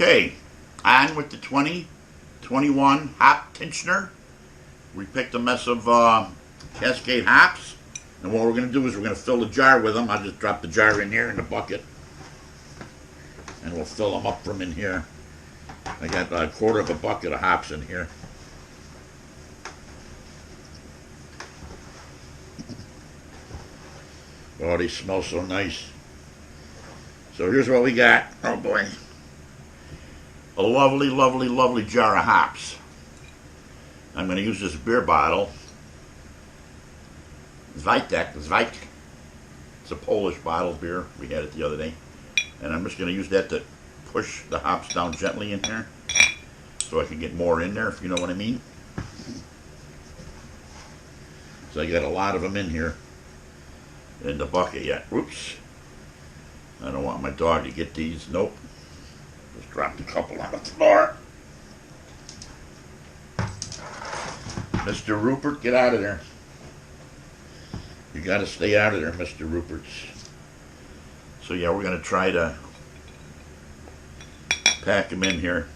Okay, on with the 2021 hop tincture. We picked a mess of Cascade hops, and what we're going to do is we're going to fill the jar with them. I'll just drop the jar in here in the bucket, and we'll fill them up from in here. I got a quarter of a bucket of hops in here. Oh, they smell so nice. So here's what we got. Oh boy. A lovely, lovely, lovely jar of hops. I'm going to use this beer bottle. Zwijk. It's a Polish bottle of beer. We had it the other day. And I'm just going to use that to push the hops down gently in here so I can get more in there, if you know what I mean. So I got a lot of them in here in the bucket yet. Oops. I don't want my dog to get these. Nope. Just dropped a couple on the floor. Mr. Rupert, get out of there. You got to stay out of there, Mr. Rupert. So yeah, we're going to try to pack them in here.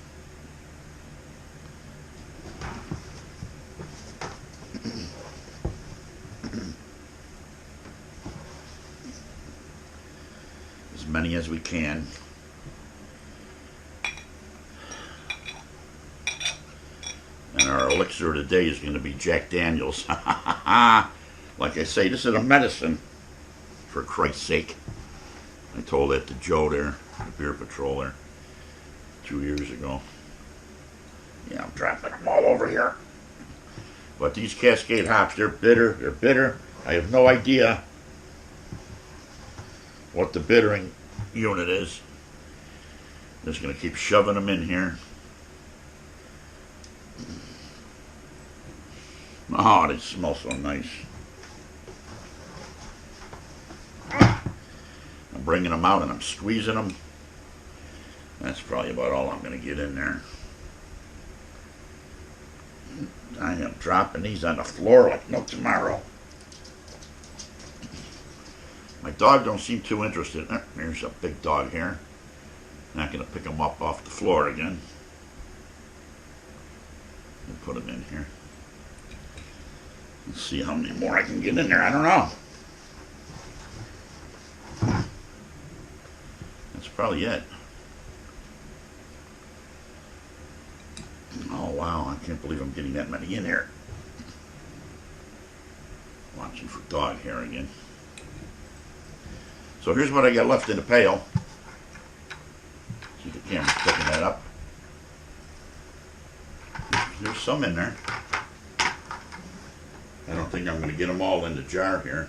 As many as we can. And our elixir of the day is going to be Jack Daniels. Like I say, this is a medicine, for Christ's sake. I told that to Joe there, the Beer Patrol there, 2 years ago. Yeah, I'm dropping them all over here. But these Cascade hops, they're bitter. I have no idea what the bittering unit is. I'm just going to keep shoving them in here. Oh, they smell so nice. I'm bringing them out and I'm squeezing them. That's probably about all I'm going to get in there. I am dropping these on the floor like no tomorrow. My dog don't seem too interested. There's a big dog here. Not going to pick them up off the floor again. And put them in here. Let's see how many more I can get in there. I don't know. That's probably it. Oh wow, I can't believe I'm getting that many in here. Watching for dog hair again. So here's what I got left in the pail. See if the camera's picking that up. There's some in there. I don't think I'm going to get them all in the jar here.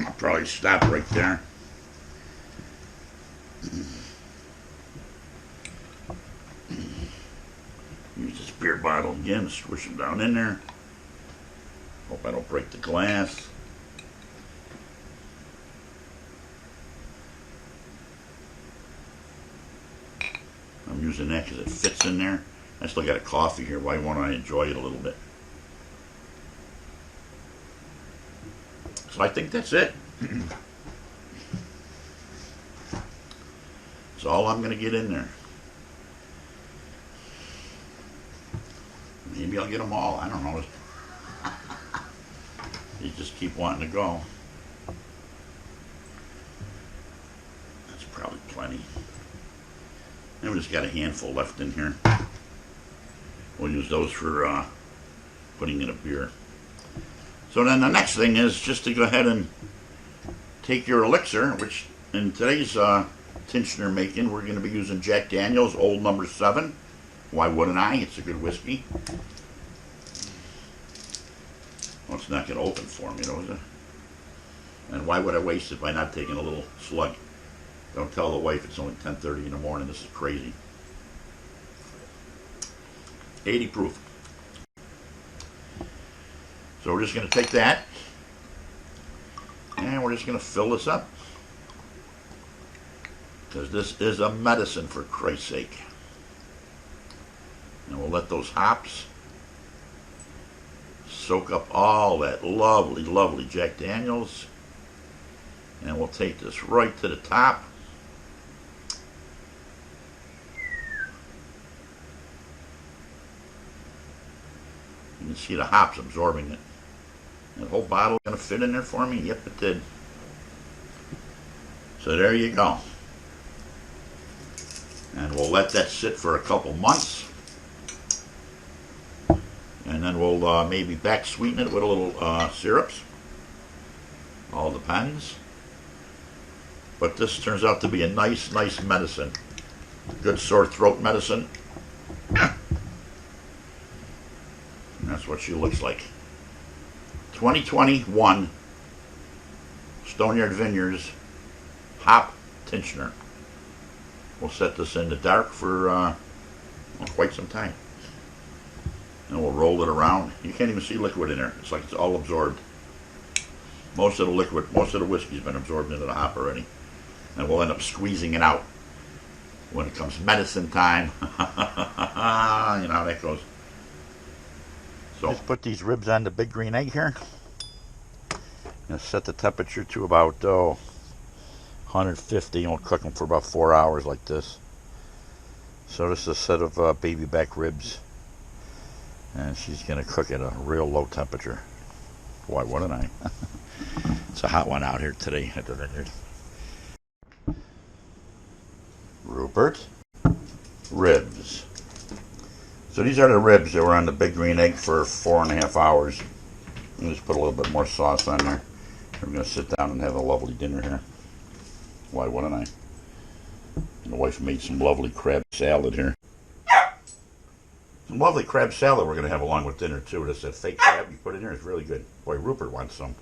I'll probably stop right there. Use this beer bottle again, swish them down in there. Hope I don't break the glass. I'm using that because it fits in there. I still got a coffee here. Why won't I enjoy it a little bit? So I think that's it. That's all I'm going to get in there. Maybe I'll get them all. I don't know. You just keep wanting to go. That's probably plenty. And we just got a handful left in here. We'll use those for putting in a beer. So then the next thing is just to go ahead and take your elixir, which in today's tincture making, we're going to be using Jack Daniels Old Number 7. Why wouldn't I? It's a good whiskey. Well, it's not going to open for me, though, is it? And why would I waste it by not taking a little slug? Don't tell the wife it's only 10:30 in the morning. This is crazy. 80 proof. So we're just going to take that. And we're just going to fill this up. Because this is a medicine, for Christ's sake. And we'll let those hops soak up all that lovely, lovely Jack Daniels. And we'll take this right to the top. You can see the hops absorbing it. That whole bottle gonna fit in there for me? Yep, it did. So there you go. And we'll let that sit for a couple months. And then we'll maybe back sweeten it with a little syrups. All depends. But this turns out to be a nice medicine. Good sore throat medicine. And that's what she looks like. 2021 Stoneyard Vineyards Hop Tincture. We'll set this in the dark for quite some time. And we'll roll it around. You can't even see liquid in there. It's like it's all absorbed. Most of the liquid, most of the whiskey's been absorbed into the hop already. And we'll end up squeezing it out when it comes medicine time. You know how that goes. So just put these ribs on the big green egg here. And set the temperature to about 150. And we'll cook them for about 4 hours like this. So this is a set of baby back ribs. And she's going to cook at a real low temperature. Why wouldn't I? It's a hot one out here today at the vineyard. Rupert, ribs. So these are the ribs that were on the big green egg for 4.5 hours. And just put a little bit more sauce on there. We're going to sit down and have a lovely dinner here. Why wouldn't I? And the wife made some lovely crab salad here. Some lovely crab salad we're going to have along with dinner too. This fake crab you put in here is really good. Boy, Rupert wants some.